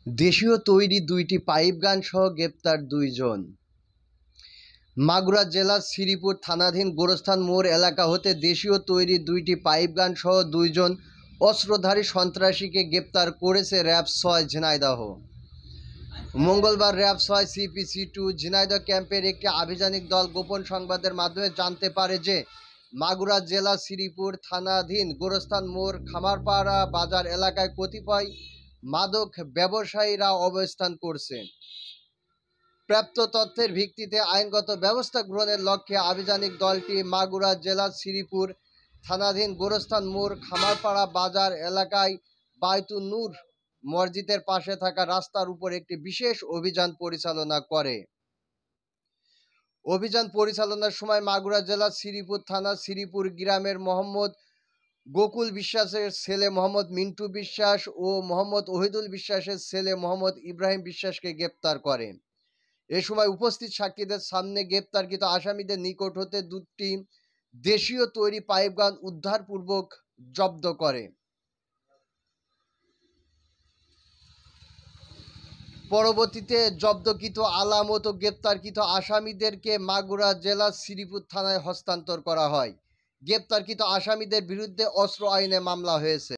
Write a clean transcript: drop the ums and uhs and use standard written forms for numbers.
দেশীয় তৈরি দুইটি পাইপ গান সহ গ্রেপ্তার দুইজন। মাগুরা জেলার শ্রীপুর থানাধীন গোরস্থান মোড় এলাকা হতে দেশীয় তৈরি দুইটি পাইপ গান সহ দুইজন অস্ত্রধারী সন্ত্রাসীকে গ্রেপ্তার করেছে র্যাব-৬ ঝিনাইদহ। মঙ্গলবার র্যাব-৬ সিপিসি-2 ঝিনাইদহ ক্যাম্পের একটি আভিযানিক দল গোপন সংবাদের মাধ্যমে জানতে পারে যে মাগুরা জেলা শ্রীপুর থানাধীন গোরস্থান মোড় খামারপাড়া বাজার এলাকায় কতিপয় মাদক ব্যবসায়ীরা অবস্থান করছে। প্রাপ্ত তথ্যের ভিত্তিতে আইনগত ব্যবস্থা গ্রহণের লক্ষ্যে আভিযানিক দলটি মাগুরা জেলার শ্রীপুর থানাধীন গোরস্থান মোড় খামারপাড়া বাজার এলাকায় বায়তুন নূর মসজিদের পাশে থাকা রাস্তার উপর একটি বিশেষ অভিযান পরিচালনা করে। অভিযান পরিচালনার সময় মাগুরা জেলার শ্রীপুর থানা শ্রীপুর গ্রামের মোহাম্মদ গোকুল বিশ্বাসের ছেলে মোহাম্মদ মিন্টু বিশ্বাস ও মোহাম্মদ ওহিদুল বিশ্বাসের ছেলে মোহাম্মদ ইব্রাহিম বিশ্বাসকে গ্রেপ্তার করে। এ সময় উপস্থিত সাক্ষীদের সামনে গ্রেপ্তারকৃত আসামিদের নিকট হতে দুটি দেশীয় তৈরি পাইপগান উদ্ধারপূর্বক জব্দ করে। পরবর্তীতে জব্দকৃত আলামত ও গ্রেপ্তারকৃত আসামিদেরকে মাগুরা জেলার শ্রীপুর থানায় হস্তান্তর করা হয়। গ্রেপ্তারকৃত আসামিদের বিরুদ্ধে অস্ত্র আইনে মামলা হয়েছে।